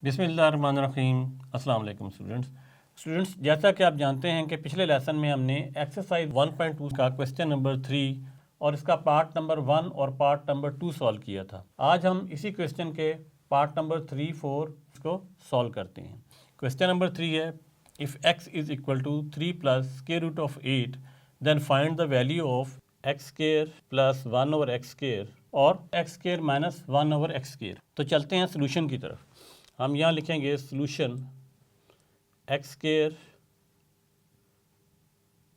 बिस्मिल्लाहिर्रहमानिर्रहीम। अस्सलाम वालेकुम स्टूडेंट्स, जैसा कि आप जानते हैं कि पिछले लेसन में हमने एक्सरसाइज 1.2 का क्वेश्चन नंबर 3 और इसका पार्ट नंबर 1 और पार्ट नंबर 2 सॉल्व किया था। आज हम इसी क्वेश्चन के पार्ट नंबर 3, 4 को सॉल्व करते हैं। क्वेश्चन नंबर 3 है, if x is equal to 3 plus square root of 8 then find the value of x square plus 1 over x square और x square minus 1 over x square. तो चलते हैं solution की तरफ। हम यहाँ लिखेंगे solution x square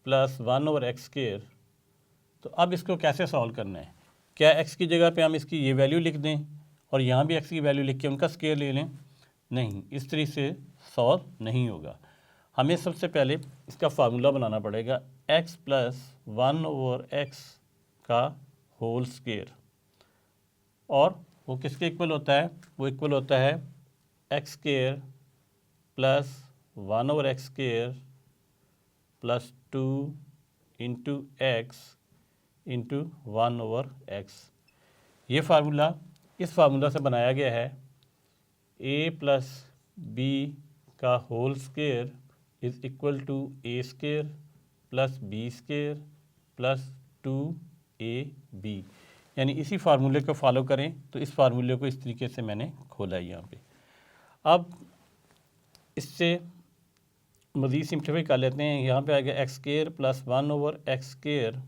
plus 1 over x square. तो अब इसको कैसे सॉल्व करना है? क्या एक्स की जगह पे हम इसकी ये वैल्यू लिख दें और यहाँ भी एक्स की वैल्यू लिख के उनका स्क्वायर ले लें? नहीं, इस तरीके से सॉल्व नहीं होगा। हमें सबसे पहले इसका फार्मूला बनाना पड़ेगा, एक्स प्लस 1 ओवर एक्स का होल स्क्वायर। और वो किसके इक्वल होता है? वो इक्वल होता है x square plus 1 over x square plus 2 into x into 1 over x. ये फार्मूला इस फार्मूला से बनाया गया है, ए प्लस बी का whole square is equal to a square plus b square plus 2ab। यानी इसी फार्मूले को फॉलो करें। तो इस फार्मूले को इस तरीके से मैंने खोला है यहाँ पे। अब इससे मज़ीद सिम्प्लीफाई कर लेते हैं। यहाँ पे आएगा x square plus 1 over x square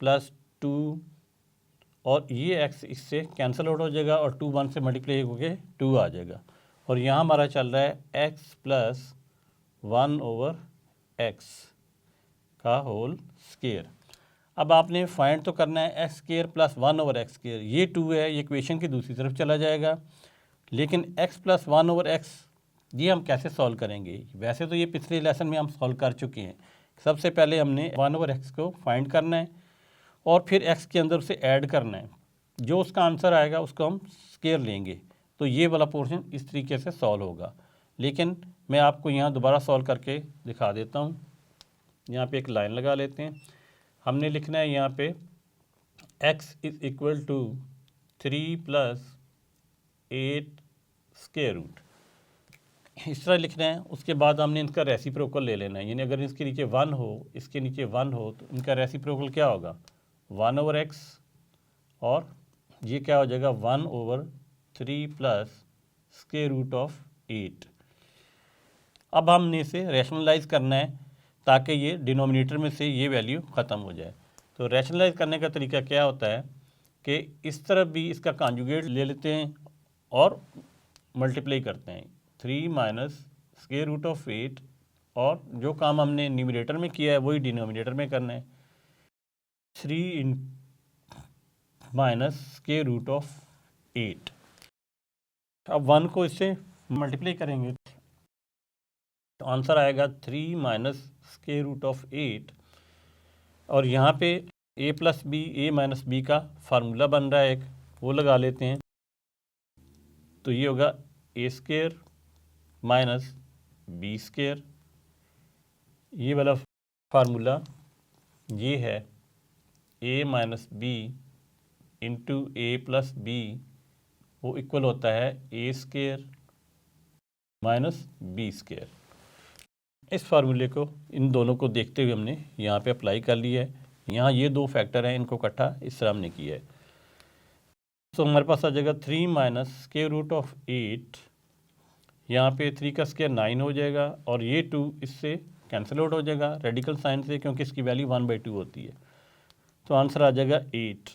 plus 2, और ये एक्स इससे कैंसिल आउट हो जाएगा और 2 1 से मल्टीप्लाई होकर 2 आ जाएगा। और यहाँ हमारा चल रहा है एक्स प्लस 1 ओवर एक्स का होल स्क्वायर। अब आपने फाइंड तो करना है x square plus 1 over x square. ये 2 है, ये इक्वेशन की दूसरी तरफ चला जाएगा। लेकिन x प्लस 1 ओवर एक्स ये हम कैसे सॉल्व करेंगे? वैसे तो ये पिछले लेसन में हम सॉल्व कर चुके हैं। सबसे पहले हमने 1 ओवर एक्स को फाइंड करना है और फिर x के अंदर उसे ऐड करना है। जो उसका आंसर आएगा उसको हम स्क्वायर लेंगे। तो ये वाला पोर्शन इस तरीके से सॉल्व होगा। लेकिन मैं आपको यहाँ दोबारा सॉल्व करके दिखा देता हूँ। यहाँ पे एक लाइन लगा लेते हैं। हमने लिखना है यहाँ पे x is equal to 3 plus 8 square root, इस तरह लिखना है। उसके बाद हमने इनका रेसिप्रोकल ले लेना है। यानी अगर इसके नीचे 1 हो, इसके नीचे 1 हो, तो इनका रेसिप्रोकल क्या होगा? 1 ओवर एक्स, और ये क्या हो जाएगा? 1 over 3 plus square root of 8। अब हमने इसे रैशनलाइज करना है ताकि ये डिनोमिनेटर में से ये वैल्यू ख़त्म हो जाए। तो रैशनलाइज करने का तरीका क्या होता है कि इस तरफ भी इसका कॉन्जुगेट ले लेते हैं और मल्टीप्लाई करते हैं 3 माइनस स्क्वायर रूट ऑफ 8, और जो काम हमने न्यूमरेटर में किया है वही डिनोमिनेटर में करना है, 3 माइनस स्क्वायर रूट ऑफ 8। अब 1 को इससे मल्टीप्लाई करेंगे तो आंसर आएगा 3 माइनस स्क्वायर रूट ऑफ 8। और यहाँ पे a plus b, a minus b का फार्मूला बन रहा है एक, वो लगा लेते हैं। तो ये होगा a square minus b square. ये वाला फार्मूला ये है a minus b into a plus b, वो इक्वल होता है a square minus b square. इस फार्मूले को, इन दोनों को देखते हुए हमने यहाँ पे अप्लाई कर लिया है। यहाँ ये दो फैक्टर हैं, इनको इकट्ठा इस तरह हमने किया है। तो हमारे पास आ जाएगा 3 माइनस स्क्वायर रूट ऑफ 8। यहाँ पे 3 का स्क्वायर 9 हो जाएगा और ये 2 इससे कैंसिल आउट हो जाएगा रेडिकल साइन से, क्योंकि इसकी वैल्यू 1/2 होती है। तो आंसर आ जाएगा 8।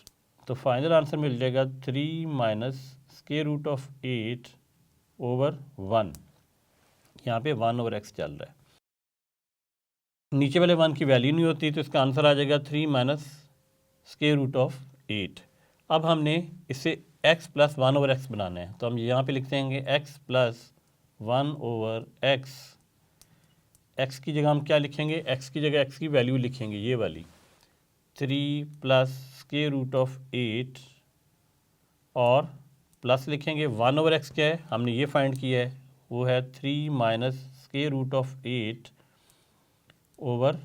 तो फाइनल आंसर मिल जाएगा 3 minus square root of 8 over 1। यहाँ पे 1 ओवर एक्स चल रहा है, नीचे वाले 1 की वैल्यू नहीं होती, तो इसका आंसर आ जाएगा 3 माइनस स्क्वायर रूट ऑफ 8। अब हमने इसे x प्लस 1 ओवर एक्स बनाना है। तो हम यहाँ पे लिख देंगे x plus 1 over x. x की जगह हम क्या लिखेंगे? x की जगह x की वैल्यू लिखेंगे, ये वाली 3 प्लस स्क्वायर रूट ऑफ 8, और प्लस लिखेंगे 1 ओवर एक्स क्या है, हमने ये फाइंड किया है, वो है 3 minus square root of 8 over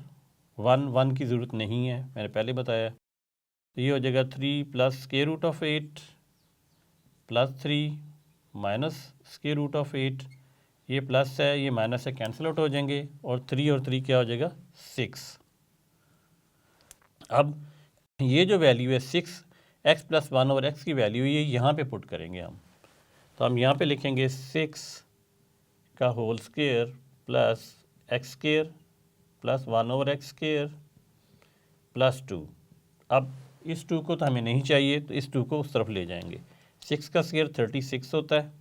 1 की ज़रूरत नहीं है, मैंने पहले बताया। तो ये हो जाएगा 3 plus square root of 8 plus 3 minus square root of 8, ये प्लस है ये माइनस है, कैंसिल आउट हो जाएंगे और 3 क्या हो जाएगा 6। अब ये जो वैल्यू है 6 एक्स प्लस 1 ओवर एक्स की वैल्यू ये यहाँ पे पुट करेंगे हम। तो हम यहाँ पे लिखेंगे 6 का whole square plus x square plus 1 over x square plus 2। अब इस 2 को तो हमें नहीं चाहिए, तो इस 2 को उस तरफ ले जाएंगे। 6 का स्क्वायर 36 होता है,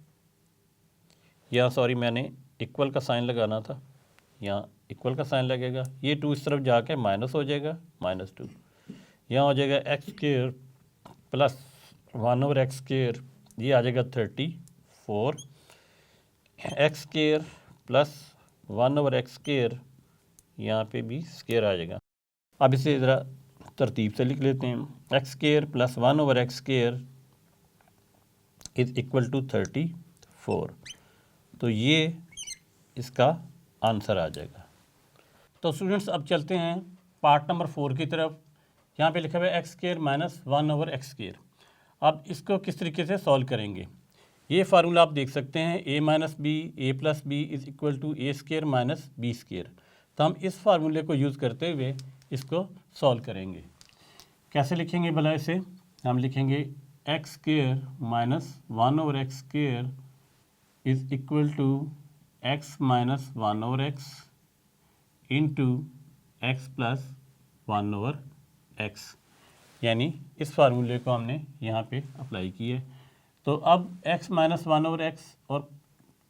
या सॉरी मैंने इक्वल का साइन लगाना था, यहाँ इक्वल का साइन लगेगा। ये 2 इस तरफ जाके माइनस हो जाएगा, -2। यहाँ हो जाएगा x square plus 1 over x square, ये आ जाएगा 34। X square plus 1 over x square, यहाँ पे भी स्क्वायर आ जाएगा। अब इसे ज़रा तरतीब से लिख लेते हैं। X square plus 1 over x square is equal to 34। तो ये इसका आंसर आ जाएगा। तो स्टूडेंट्स अब चलते हैं पार्ट नंबर 4 की तरफ। यहाँ पे लिखा हुआ है x square minus 1 over x square. अब इसको किस तरीके से सॉल्व करेंगे, ये फार्मूला आप देख सकते हैं, a minus b a plus b is equal to a square minus b square. तो हम इस फार्मूले को यूज़ करते हुए इसको सॉल्व करेंगे। कैसे लिखेंगे भला इसे, हम लिखेंगे x square minus 1 over x square is equal to x minus 1 over x into x plus 1 over x. यानी इस फार्मूले को हमने यहाँ पे अप्लाई किया। तो अब x माइनस 1 ओवर एक्स और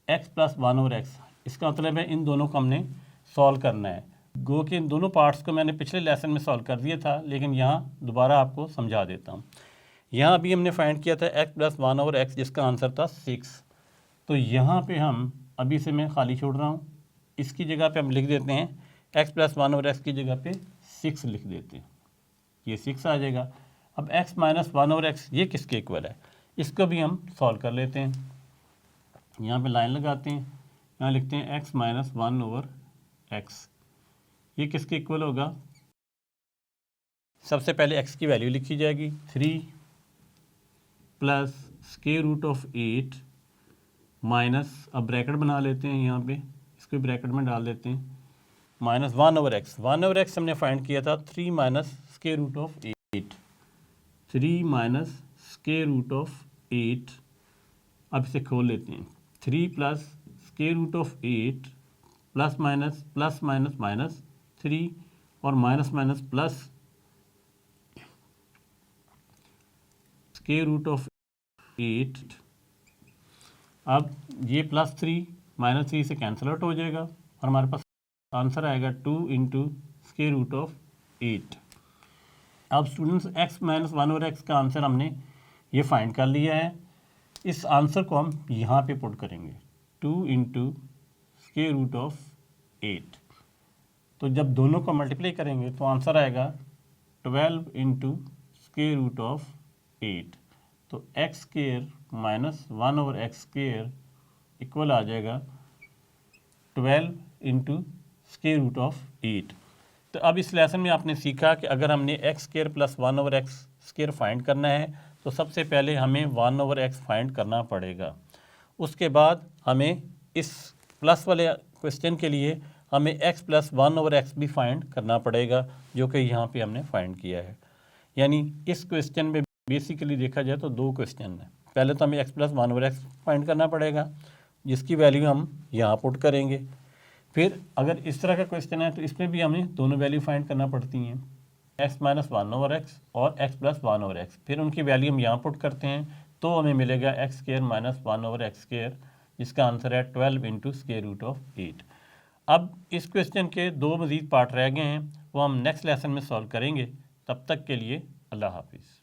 x प्लस 1 ओवर एक्स, इसका मतलब है इन दोनों को हमने सॉल्व करना है। गो के इन दोनों पार्ट्स को मैंने पिछले लेसन में सॉल्व कर दिया था, लेकिन यहाँ दोबारा आपको समझा देता हूँ। यहाँ अभी हमने फाइंड किया था x प्लस 1 ओवर एक्स, जिसका आंसर था 6। तो यहाँ पे हम अभी से मैं खाली छोड़ रहा हूँ, इसकी जगह पे हम लिख देते हैं x प्लस 1 ओवर एक्स की जगह पे 6 लिख देते हैं, ये 6 आ जाएगा। अब x माइनस 1 ओवर एक्स ये किसके इक्वल है, इसको भी हम सॉल्व कर लेते हैं। यहाँ पे लाइन लगाते हैं, यहाँ लिखते हैं x माइनस 1 ओवर एक्स, ये किसके इक्वल होगा। सबसे पहले x की वैल्यू लिखी जाएगी 3 plus square root of 8 minus, अब ब्रैकेट बना लेते हैं, यहाँ पे इसको ब्रैकेट में डाल देते हैं, minus 1 over x. 1 over x हमने फाइंड किया था 3 minus square root of 8, 3 minus square root of 8। अब इसे खोल लेते हैं, 3 plus square root of 8 plus minus minus 3 और minus minus plus square root of 8। अब ये प्लस 3 माइनस 3 से कैंसिल आउट हो जाएगा और हमारे पास आंसर आएगा 2 इंटू स्क्वायर रूट ऑफ 8। अब students x minus 1 over x का आंसर हमने ये फाइंड कर लिया है। इस आंसर को हम यहाँ पे पुट करेंगे, 2 इंटू स्क्वायर रूट ऑफ 8। तो जब दोनों को मल्टीप्लाई करेंगे तो आंसर आएगा 12 इंटू स्क्वायर रूट ऑफ 8। तो x square minus 1 over x square equal आ जाएगा 12 इंटू स्क्वायर रूट ऑफ 8। तो अब इस लेसन में आपने सीखा कि अगर हमने x square plus 1 over x square find करना है तो सबसे पहले हमें 1 ओवर एक्स फाइंड करना पड़ेगा। उसके बाद हमें इस प्लस वाले क्वेश्चन के लिए हमें x प्लस 1 ओवर एक्स भी फाइंड करना पड़ेगा, जो कि यहाँ पे हमने फाइंड किया है। यानी इस क्वेश्चन में बेसिकली देखा जाए तो 2 क्वेश्चन हैं। पहले तो हमें x plus 1 over x find करना पड़ेगा, जिसकी वैल्यू हम यहाँ पुट करेंगे। फिर अगर इस तरह का क्वेश्चन है तो इसमें भी हमें दोनों वैल्यू फाइंड करना पड़ती हैं, x माइनस 1 ओवर एक्स और x प्लस 1 ओवर एक्स। फिर उनकी वैल्यू हम यहाँ पुट करते हैं तो हमें मिलेगा x square minus 1 over x square, जिसका आंसर है 12 इंटू स्क्वायर रूट ऑफ 8। अब इस क्वेश्चन के 2 मज़ीद पार्ट रह गए हैं, वो हम नेक्स्ट लेसन में सॉल्व करेंगे। तब तक के लिए अल्लाह हाफिज़।